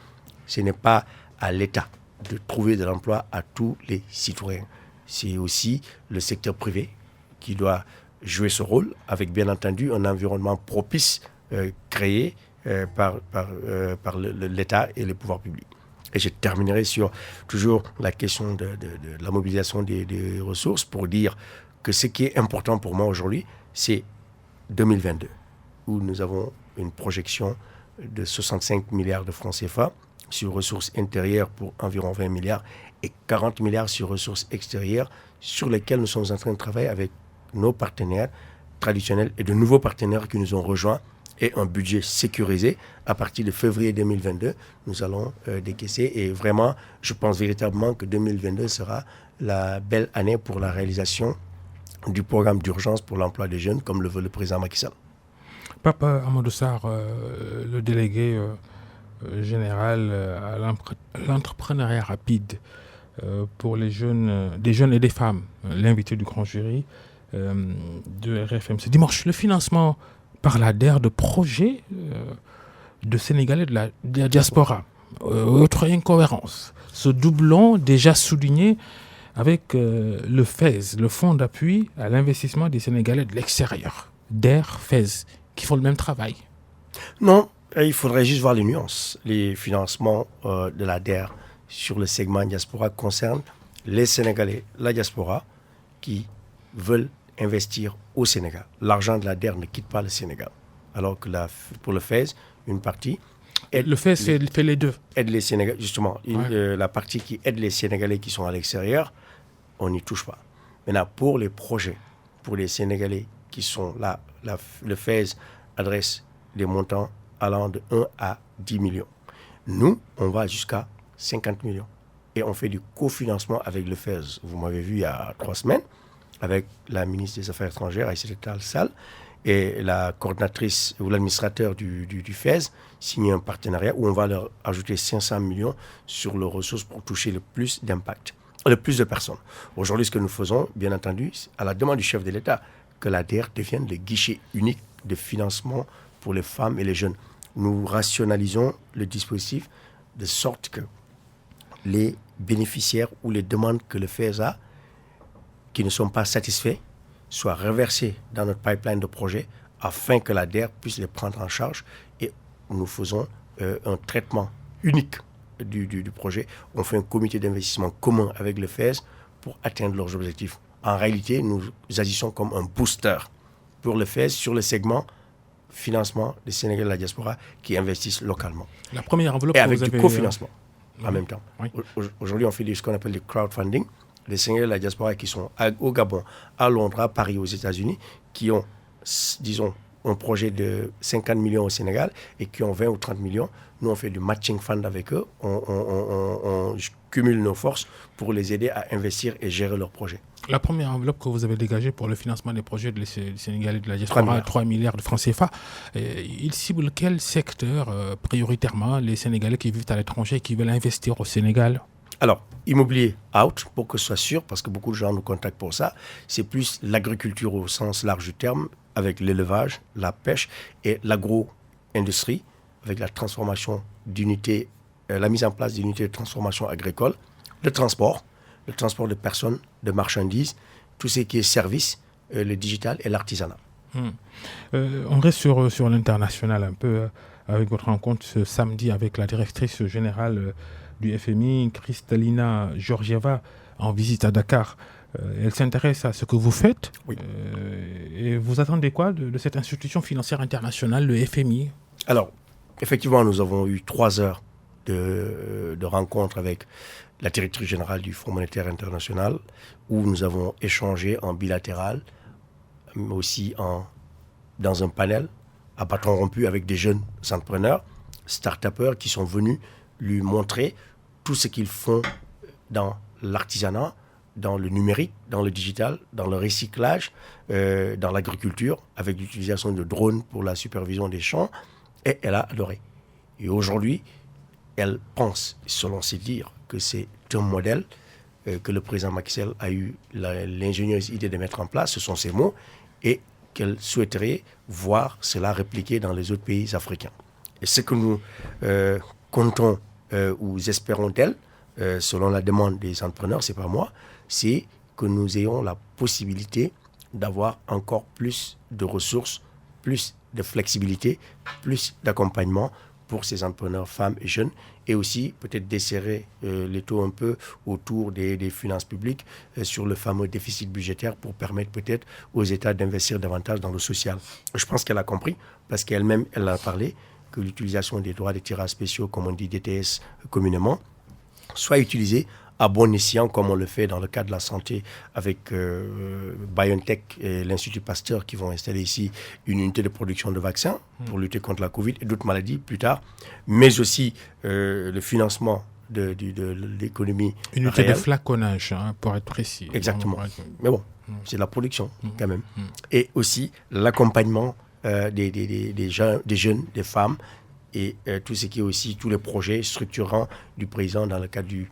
ce n'est pas à l'État de trouver de l'emploi à tous les citoyens. C'est aussi le secteur privé qui doit jouer ce rôle avec bien entendu un environnement propice créé par l'État et les pouvoirs publics. Et je terminerai sur toujours la question de la mobilisation des ressources pour dire que ce qui est important pour moi aujourd'hui, c'est 2022, où nous avons une projection de 65 milliards de francs CFA sur ressources intérieures pour environ 20 milliards et 40 milliards sur ressources extérieures sur lesquelles nous sommes en train de travailler avec nos partenaires traditionnels et de nouveaux partenaires qui nous ont rejoints et un budget sécurisé. À partir de février 2022, nous allons décaisser et vraiment, je pense véritablement que 2022 sera la belle année pour la réalisation du programme d'urgence pour l'emploi des jeunes comme le veut le président Macky Sall. Papa Amadou Sarr, le délégué général à l'entrepreneuriat rapide pour les jeunes, des jeunes et des femmes, l'invité du grand jury de RFM. Ce dimanche, le financement par la DER de projets de Sénégalais de la diaspora. Autre incohérence. Ce doublon déjà souligné avec le FAISE, le Fonds d'appui à l'investissement des Sénégalais de l'extérieur. DER, FAISE, qui font le même travail. Non, il faudrait juste voir les nuances. Les financements de la DER sur le segment diaspora concernent les Sénégalais, la diaspora, qui veulent investir au Sénégal. L'argent de la DER ne quitte pas le Sénégal. Alors que pour le FAISE, une partie... Le FAISE fait les deux. Aide les Sénégalais, justement. Ouais. La partie qui aide les Sénégalais qui sont à l'extérieur, on n'y touche pas. Maintenant, pour les projets, pour les Sénégalais qui sont là, le FAISE adresse des montants allant de 1 à 10 millions. Nous, on va jusqu'à 50 millions. Et on fait du cofinancement avec le FAISE. Vous m'avez vu il y a 3 semaines, avec la ministre des Affaires étrangères, Aïssata Tall Sall, et la coordinatrice ou l'administrateur du FAISE, signé un partenariat où on va leur ajouter 500 millions sur leurs ressources pour toucher le plus d'impact, le plus de personnes. Aujourd'hui, ce que nous faisons, bien entendu, à la demande du chef de l'État, que la DER devienne le guichet unique de financement pour les femmes et les jeunes. Nous rationalisons le dispositif de sorte que les bénéficiaires ou les demandes que le FAISE a, qui ne sont pas satisfaits, soient reversés dans notre pipeline de projets afin que la DER puisse les prendre en charge. Et nous faisons un traitement unique du projet. On fait un comité d'investissement commun avec le FAISE pour atteindre leurs objectifs. En réalité, nous agissons comme un booster pour le FAISE sur le segment financement des Sénégalais de la diaspora qui investissent localement. La première enveloppe et avec du cofinancement en même temps. Oui. Aujourd'hui, on fait ce qu'on appelle le crowdfunding. Les Sénégalais de la diaspora qui sont au Gabon, à Londres, à Paris, aux États-Unis, qui ont, disons, un projet de 50 millions au Sénégal et qui ont 20 ou 30 millions. Nous, on fait du matching fund avec eux. On cumule nos forces pour les aider à investir et gérer leurs projets. La première enveloppe que vous avez dégagée pour le financement des projets du Sénégal et de la diaspora, 3 milliards de francs CFA, il cible quel secteur prioritairement les Sénégalais qui vivent à l'étranger et qui veulent investir au Sénégal? Alors, immobilier out, pour que ce soit sûr, parce que beaucoup de gens nous contactent pour ça, c'est plus l'agriculture au sens large du terme, avec l'élevage, la pêche et l'agro-industrie, avec la transformation d'unités, la mise en place d'unités de transformation agricole, le transport de personnes, de marchandises, tout ce qui est services, le digital et l'artisanat. On reste sur l'international un peu, avec votre rencontre ce samedi avec la directrice générale du FMI, Kristalina Georgieva, en visite à Dakar. Elle s'intéresse à ce que vous faites. Oui. Et vous attendez quoi de cette institution financière internationale, le FMI? Alors, effectivement, nous avons eu 3 heures de rencontre avec la directrice générale du Fonds monétaire international, où nous avons échangé en bilatéral, mais aussi dans un panel à bâton rompu avec des jeunes entrepreneurs, start-upers qui sont venus lui montrer tout ce qu'ils font dans l'artisanat, dans le numérique, dans le digital, dans le recyclage, dans l'agriculture, avec l'utilisation de drones pour la supervision des champs. Et elle a adoré. Et aujourd'hui, elle pense, selon ses dires, que c'est un modèle que le président Macky Sall a eu l'ingénieuse idée de mettre en place, ce sont ses mots, et qu'elle souhaiterait voir cela répliqué dans les autres pays africains. Et ce que nous comptons ou espérons d'elle, selon la demande des entrepreneurs, c'est pas moi, c'est que nous ayons la possibilité d'avoir encore plus de ressources, plus de flexibilité, plus d'accompagnement pour ces entrepreneurs femmes et jeunes, et aussi peut-être desserrer les taux un peu autour des finances publiques sur le fameux déficit budgétaire pour permettre peut-être aux États d'investir davantage dans le social. Je pense qu'elle a compris, parce qu'elle-même, elle a parlé, que l'utilisation des droits de tirage spéciaux, comme on dit DTS communément, soit utilisée à bon escient, comme on le fait dans le cadre de la santé avec BioNTech et l'Institut Pasteur qui vont installer ici une unité de production de vaccins pour lutter contre la Covid et d'autres maladies plus tard, mais aussi le financement de l'économie Une unité réelle. de flaconnage, pour être précis. Exactement. Mais bon, c'est de la production quand même. Et aussi l'accompagnement des jeunes, des femmes, et tout ce qui est aussi tous les projets structurants du président dans le cadre du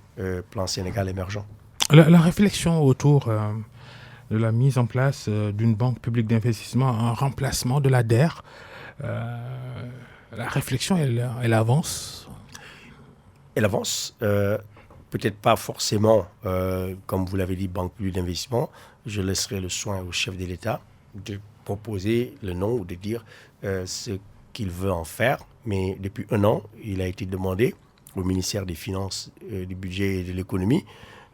plan Sénégal émergent. La réflexion autour de la mise en place d'une banque publique d'investissement en remplacement de la DER, la réflexion, elle avance? Elle avance, peut-être pas forcément, comme vous l'avez dit, banque publique d'investissement. Je laisserai le soin au chef de l'État de proposer le nom ou de dire ce qu'il veut en faire. Mais depuis 1 an, il a été demandé au ministère des Finances, du Budget et de l'Économie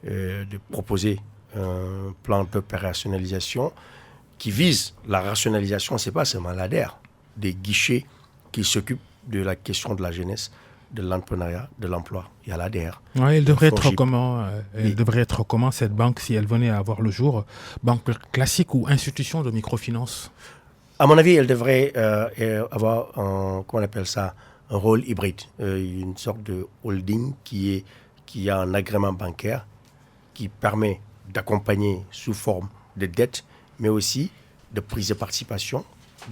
de proposer un plan d'opérationnalisation qui vise la rationalisation, ce n'est pas seulement l'ADER, des guichets qui s'occupent de la question de la jeunesse, de l'entrepreneuriat, de l'emploi. Il y a l'ADER. Ouais, elle devrait être comment cette banque, si elle venait à avoir le jour, banque classique ou institution de microfinance? À mon avis, elle devrait avoir comment on appelle ça, un rôle hybride, une sorte de holding qui a un agrément bancaire qui permet d'accompagner sous forme de dette, mais aussi de prise de participation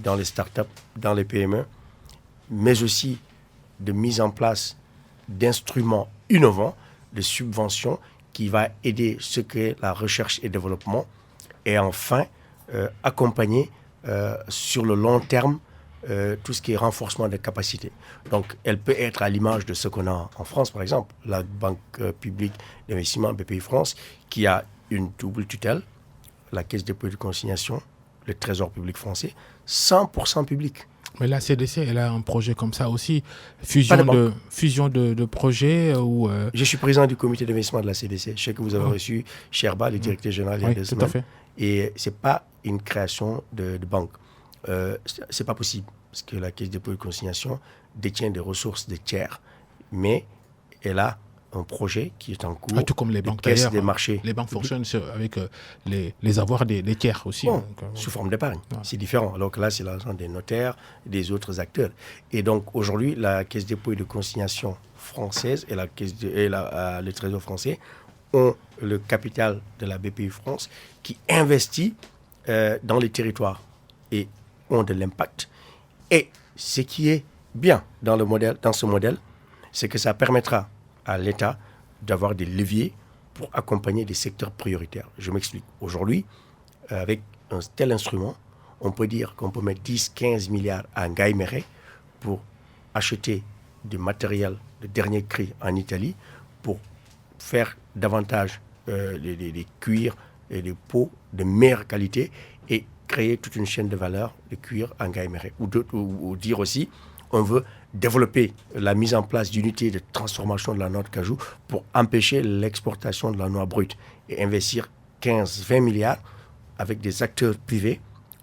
dans les startups, dans les PME, mais aussi de mise en place d'instruments innovants, de subventions qui va aider ce qu'est la recherche et développement, et enfin accompagner sur le long terme tout ce qui est renforcement des capacités. Donc, elle peut être à l'image de ce qu'on a en France, par exemple, la Banque publique d'investissement BPI France, qui a une double tutelle, la Caisse de dépôt et de consignation, le Trésor public français, 100% public. Mais la CDC, elle a un projet comme ça aussi, fusion de projets ou... Je suis président du comité d'investissement de la CDC. Je sais que vous avez reçu Sherba, le directeur général, il y a 2 semaines. Tout à fait. Et ce n'est pas une création de banque. Ce n'est pas possible, parce que la Caisse de dépôt et de consignation détient des ressources de tiers, mais elle a un projet qui est en cours. Tout comme les banques caisse d'ailleurs. des marchés. Les banques fonctionnent avec les avoirs des tiers aussi. Bon, sous forme d'épargne. Ouais. C'est différent. Alors que là, c'est l'argent des notaires et des autres acteurs. Et donc, aujourd'hui, la Caisse des dépôts et de consignation française et le Trésor français ont le capital de la BPI France qui investit dans les territoires et ont de l'impact. Et ce qui est bien dans ce modèle, c'est que ça permettra à l'État d'avoir des leviers pour accompagner des secteurs prioritaires. Je m'explique. Aujourd'hui, avec un tel instrument, on peut dire qu'on peut mettre 10-15 milliards à Ngaï Mékhé pour acheter du matériel de dernier cri en Italie pour faire davantage des cuirs et des peaux de meilleure qualité et créer toute une chaîne de valeur de cuir en Ngaï Mékhé. Ou dire aussi, on veut développer la mise en place d'unités de transformation de la noix de cajou pour empêcher l'exportation de la noix brute et investir 15-20 milliards avec des acteurs privés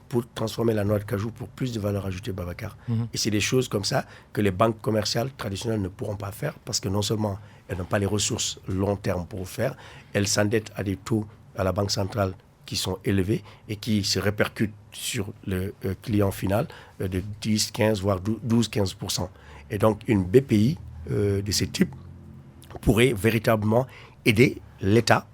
pour transformer la noix de cajou pour plus de valeur ajoutée, Babacar. Et c'est des choses comme ça que les banques commerciales traditionnelles ne pourront pas faire parce que non seulement elles n'ont pas les ressources long terme pour faire, elles s'endettent à des taux à la Banque centrale qui sont élevés et qui se répercutent sur le client final de 10, 15, voire 12-15%. Et donc, une BPI de ce type pourrait véritablement aider l'État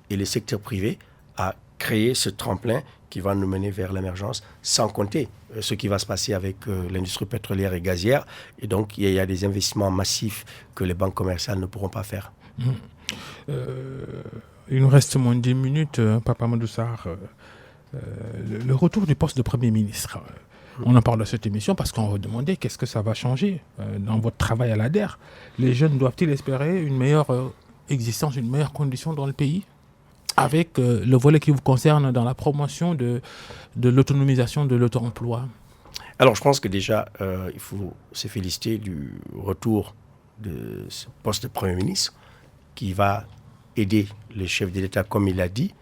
et le secteur privé à créer ce tremplin qui va nous mener vers l'émergence, sans compter ce qui va se passer avec l'industrie pétrolière et gazière. Et donc, il y a des investissements massifs que les banques commerciales ne pourront pas faire. Il nous reste moins de 10 minutes, Papa Amadou Sarr. Le retour du poste de Premier ministre, on en parle dans cette émission parce qu'on va demander qu'est-ce que ça va changer dans votre travail à l'ADER. Les jeunes doivent-ils espérer une meilleure existence, une meilleure condition dans le pays avec le volet qui vous concerne dans la promotion de l'autonomisation de l'auto-emploi? Alors, je pense que déjà, il faut se féliciter du retour de ce poste de Premier ministre qui va aider les chefs de l'État, comme il l'a dit,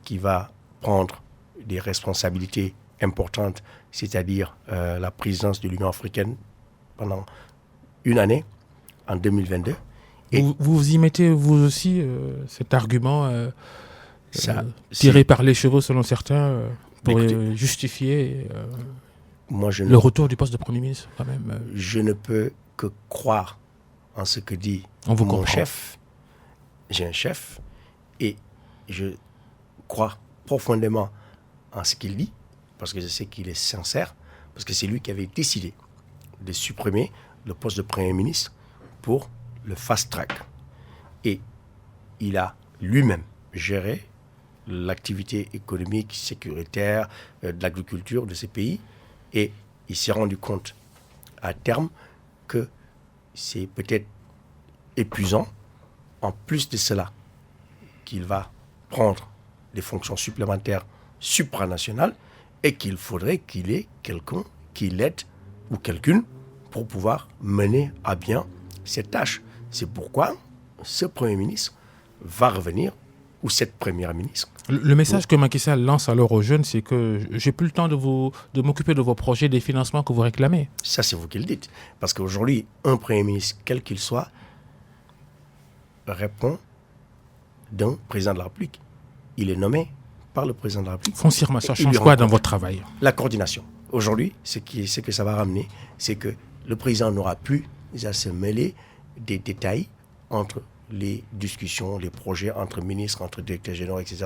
qui va prendre des responsabilités importantes, c'est-à-dire la présidence de l'Union africaine pendant une année, en 2022. Et vous y mettez, vous aussi, cet argument tiré par les chevaux, selon certains, pour justifier le retour du poste de Premier ministre, quand même. Je ne peux que croire en ce que dit mon chef. J'ai un chef et je crois profondément en ce qu'il dit, parce que je sais qu'il est sincère, parce que c'est lui qui avait décidé de supprimer le poste de Premier ministre pour le fast-track. Et il a lui-même géré l'activité économique, sécuritaire, de l'agriculture de ces pays, et il s'est rendu compte à terme que c'est peut-être épuisant. En plus de cela, qu'il va prendre des fonctions supplémentaires supranationales et qu'il faudrait qu'il ait quelqu'un qui l'aide ou quelqu'une pour pouvoir mener à bien cette tâche. C'est pourquoi ce Premier ministre va revenir, ou cette Première ministre. Le message que Macky Sall lance alors aux jeunes, c'est que j'ai plus le temps de m'occuper de vos projets, des financements que vous réclamez. Ça, c'est vous qui le dites. Parce qu'aujourd'hui, un Premier ministre, quel qu'il soit, répond d'un président de la République. Il est nommé par le président de la République. Foncièrement, ça change quoi dans votre travail? La coordination. Aujourd'hui, ce que ça va ramener, c'est que le président n'aura plus à se mêler des détails entre les discussions, les projets entre ministres, entre directeurs généraux, etc.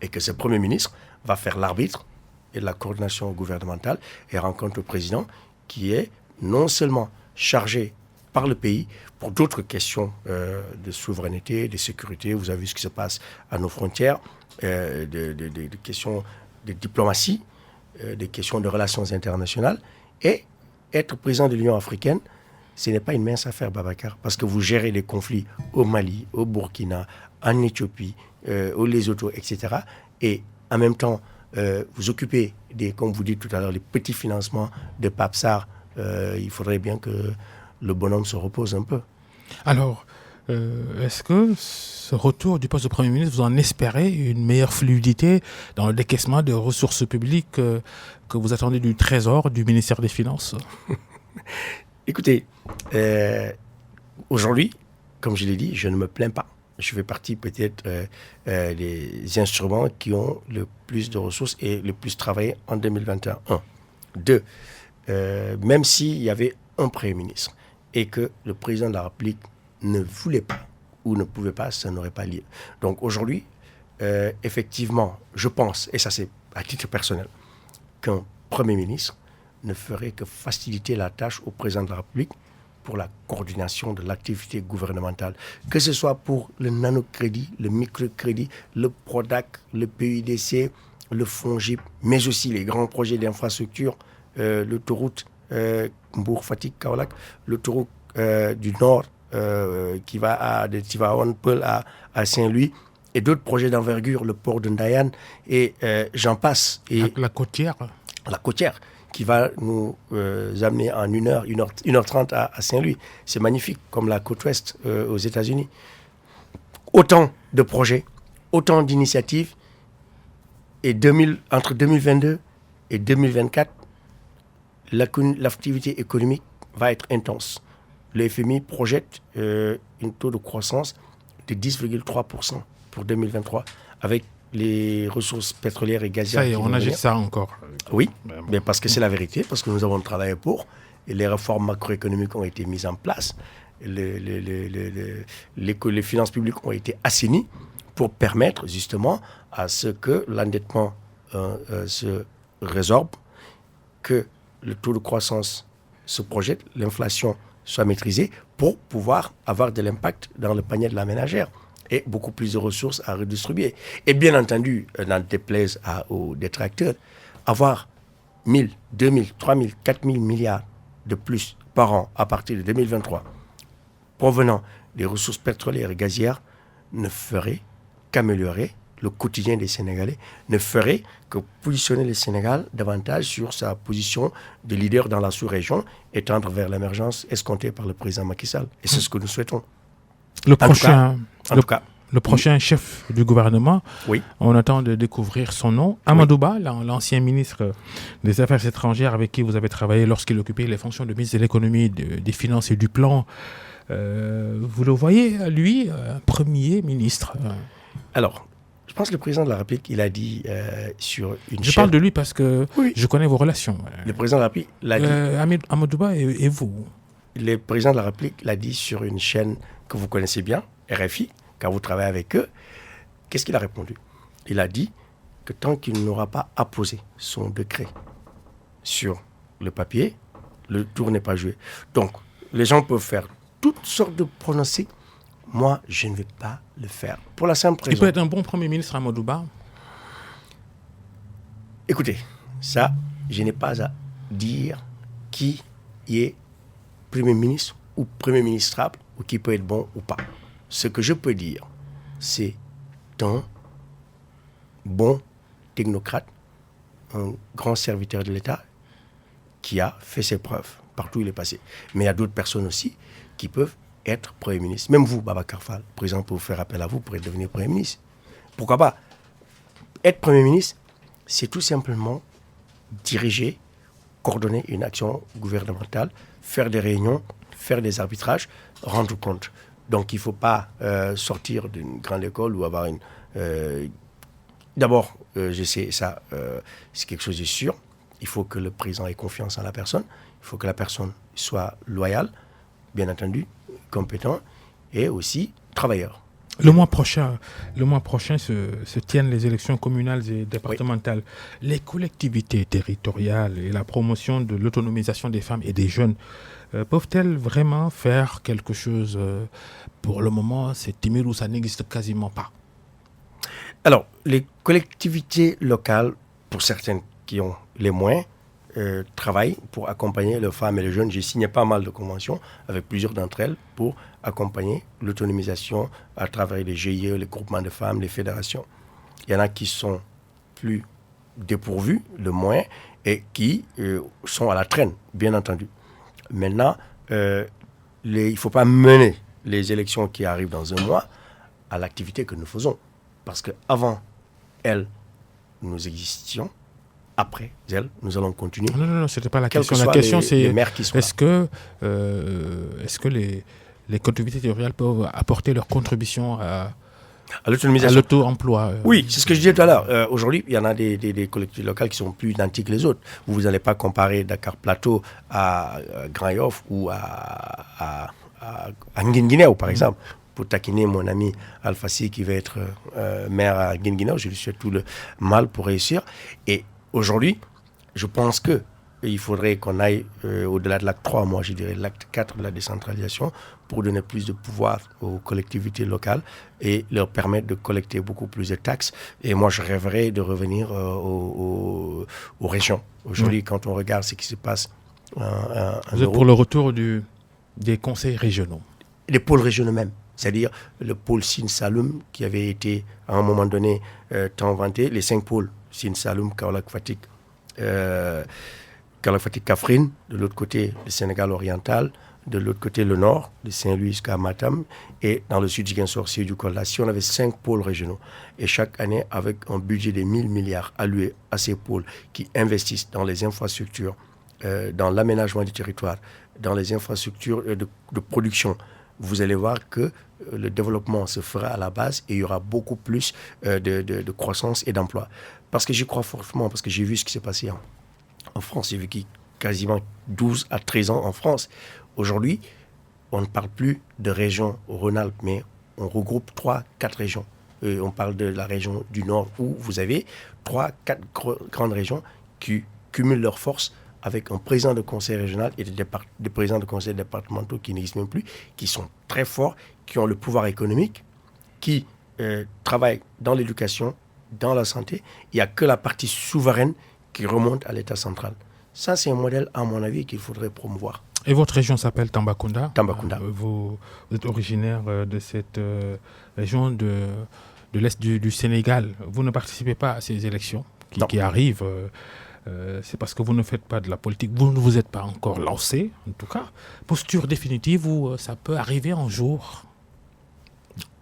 Et que ce Premier ministre va faire l'arbitre et la coordination gouvernementale et rencontre le président qui est non seulement chargé par le pays pour d'autres questions de souveraineté, de sécurité. Vous avez vu ce qui se passe à nos frontières, des questions de diplomatie, des questions de relations internationales. Et être président de l'Union africaine, ce n'est pas une mince affaire, Babacar, parce que vous gérez les conflits au Mali, au Burkina, en Éthiopie, au Lesotho, etc. Et en même temps, vous occupez comme vous dites tout à l'heure, les petits financements de PAPSAR. Il faudrait bien que le bonhomme se repose un peu. Alors, est-ce que ce retour du poste de Premier ministre, vous en espérez une meilleure fluidité dans le décaissement de ressources publiques que vous attendez du Trésor, du ministère des Finances? Écoutez, aujourd'hui, comme je l'ai dit, je ne me plains pas. Je fais partie peut-être des instruments qui ont le plus de ressources et le plus travaillé en 2021. 1. 2. Même s'il y avait un Premier ministre et que le président de la République ne voulait pas ou ne pouvait pas, ça n'aurait pas lieu. Donc aujourd'hui, effectivement, je pense, et ça c'est à titre personnel, qu'un Premier ministre ne ferait que faciliter la tâche au président de la République pour la coordination de l'activité gouvernementale, que ce soit pour le nanocrédit, le microcrédit, le PRODAC, le PUDC, le FONGIP, mais aussi les grands projets d'infrastructure, l'autoroute Mbour-Fatick-Kaolack, l'autoroute du Nord qui va de Tivaouane, Peul à Saint-Louis, et d'autres projets d'envergure, le port de Ndayane, et j'en passe. Et la côtière. La côtière, qui va nous amener en 1h30 à Saint-Louis. C'est magnifique, comme la côte ouest aux États-Unis. Autant de projets, autant d'initiatives, et entre 2022 et 2024, l'activité économique va être intense. Le FMI projette un taux de croissance de 10,3% pour 2023, avec les ressources pétrolières et gazières. Ça y est, on agite ça encore. Oui, mais parce que c'est la vérité, parce que nous avons travaillé pour, et les réformes macroéconomiques ont été mises en place, les finances publiques ont été assainies pour permettre justement à ce que l'endettement se résorbe, que le taux de croissance se projette, l'inflation soit maîtrisée pour pouvoir avoir de l'impact dans le panier de la ménagère et beaucoup plus de ressources à redistribuer. Et bien entendu, n'en déplaise aux détracteurs, avoir 1000, 2000, 3000, 4000 milliards de plus par an à partir de 2023 provenant des ressources pétrolières et gazières ne ferait qu'améliorer le quotidien des Sénégalais, ne ferait que positionner le Sénégal davantage sur sa position de leader dans la sous-région et tendre vers l'émergence escomptée par le président Macky Sall. Et c'est ce que nous souhaitons. Le prochain chef du gouvernement, oui. On attend de découvrir son nom. Amadou Ba, l'ancien ministre des Affaires étrangères avec qui vous avez travaillé lorsqu'il occupait les fonctions de ministre de l'économie, des finances et du plan. Vous le voyez, lui, Premier ministre Alors, je pense que le président de la République, il a dit sur une chaîne... Je parle de lui parce que je connais vos relations. Le président de la République l'a dit... Amadou Ba et vous. Le président de la République l'a dit sur une chaîne que vous connaissez bien, RFI, car vous travaillez avec eux. Qu'est-ce qu'il a répondu? Il a dit que tant qu'il n'aura pas apposé son décret sur le papier, le tour n'est pas joué. Donc, les gens peuvent faire toutes sortes de pronostics. Moi, je ne vais pas le faire. Pour la simple raison... Il peut être un bon Premier ministre, Amadou Ba? Écoutez, ça, je n'ai pas à dire qui est Premier ministre ou Premier ministrable ou qui peut être bon ou pas. Ce que je peux dire, c'est un bon technocrate, un grand serviteur de l'État qui a fait ses preuves partout où il est passé. Mais il y a d'autres personnes aussi qui peuvent être Premier ministre. Même vous, Babacar Fall, président, peut vous faire appel à vous pour devenir Premier ministre. Pourquoi pas? Être Premier ministre, c'est tout simplement diriger, coordonner une action gouvernementale, faire des réunions, faire des arbitrages, rendre compte. Donc il ne faut pas sortir d'une grande école ou avoir une... D'abord, je sais, ça, c'est quelque chose de sûr. Il faut que le président ait confiance en la personne. Il faut que la personne soit loyale, bien entendu, compétent et aussi travailleur. Le mois prochain se tiennent les élections communales et départementales. Oui. Les collectivités territoriales et la promotion de l'autonomisation des femmes et des jeunes peuvent-elles vraiment faire quelque chose? Pour le moment, c'est timide ou ça n'existe quasiment pas. Alors, les collectivités locales, pour certaines qui ont les moyens, travaillent pour accompagner les femmes et les jeunes. J'ai signé pas mal de conventions avec plusieurs d'entre elles pour accompagner l'autonomisation à travers les GIE, les groupements de femmes, les fédérations. Il y en a qui sont plus dépourvus de moyens et qui sont à la traîne, bien entendu. Maintenant, il ne faut pas mener les élections qui arrivent dans un mois à l'activité que nous faisons. Parce qu'avant elles, nous existions. Après elles, nous allons continuer. Non, ce n'était pas la question. La question, c'est est-ce que les collectivités territoriales peuvent apporter leur contribution à l'autonomisation. l'auto-emploi. Oui, c'est ce que je disais tout à l'heure. Aujourd'hui, il y en a des collectivités locales qui sont plus identiques que les autres. Vous n'allez pas comparer Dakar Plateau à Grand Yoff ou à Guinguinéo, par exemple. Pour taquiner mon ami Alfassi qui va être maire à Guinguinéo, je lui souhaite tout le mal pour réussir. Et aujourd'hui, je pense que il faudrait qu'on aille au-delà de l'acte 3, moi je dirais l'acte 4 de la décentralisation, pour donner plus de pouvoir aux collectivités locales et leur permettre de collecter beaucoup plus de taxes. Et moi je rêverais de revenir aux régions. Aujourd'hui, quand on regarde ce qui se passe Vous êtes pour le retour des conseils régionaux? Les pôles régionaux même. C'est-à-dire le pôle Sine Saloum qui avait été à un moment donné tant vanté, les 5 pôles, Sine Saloum, Kaolack Fatick, Kaffrine, de l'autre côté le Sénégal oriental, de l'autre côté le nord, de Saint-Louis jusqu'à Matam, et dans le sud, Ziguinchor, du Kolda. Si on avait 5 pôles régionaux, et chaque année avec un budget de 1000 milliards alloués à ces pôles qui investissent dans les infrastructures, dans l'aménagement du territoire, dans les infrastructures de production, vous allez voir que le développement se fera à la base et il y aura beaucoup plus de croissance et d'emploi. Parce que j'y crois fortement, parce que j'ai vu ce qui s'est passé en France. J'ai vécu quasiment 12 à 13 ans en France. Aujourd'hui, on ne parle plus de région Rhône-Alpes, mais on regroupe 3-4 régions. On parle de la région du Nord où vous avez 3-4 grandes régions qui cumulent leurs forces avec un président de conseil régional et des présidents de conseil départementaux qui n'existent même plus, qui sont très forts, qui ont le pouvoir économique, qui travaillent dans l'éducation, dans la santé. Il n'y a que la partie souveraine qui remonte à l'État central. Ça, c'est un modèle, à mon avis, qu'il faudrait promouvoir. Et votre région s'appelle Tambacounda. Tambacounda. Vous êtes originaire de cette région de l'Est du Sénégal. Vous ne participez pas à ces élections qui arrivent. C'est parce que vous ne faites pas de la politique. Vous ne vous êtes pas encore lancé, en tout cas. Posture définitive où ça peut arriver un jour.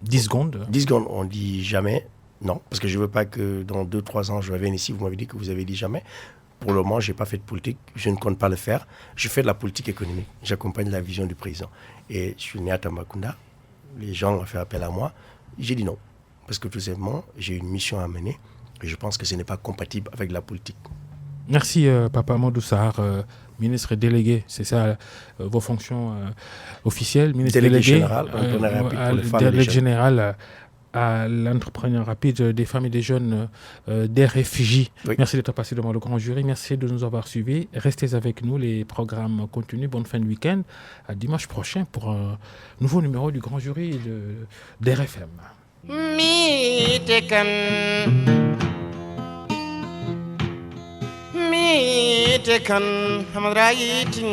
10 secondes. 10 secondes, on dit jamais. Non, parce que je ne veux pas que dans 2-3 ans, je revienne ici, vous m'avez dit que vous avez dit jamais. Pour le moment, je n'ai pas fait de politique, je ne compte pas le faire. Je fais de la politique économique, j'accompagne la vision du président. Et je suis né à Tambacounda, les gens ont fait appel à moi. J'ai dit non, parce que tout simplement, j'ai une mission à mener et je pense que ce n'est pas compatible avec la politique. Merci Papa Amadou Sarr, ministre délégué, c'est ça vos fonctions officielles, ministre délégué général, délégué général à l'entrepreneuriat rapide des femmes et des jeunes d'RFJ. Oui. Merci d'être passé devant le grand jury, merci de nous avoir suivis. Restez avec nous, les programmes continuent. Bonne fin de week-end. À dimanche prochain pour un nouveau numéro du grand jury d'RFM. Mi te kan hamrayitin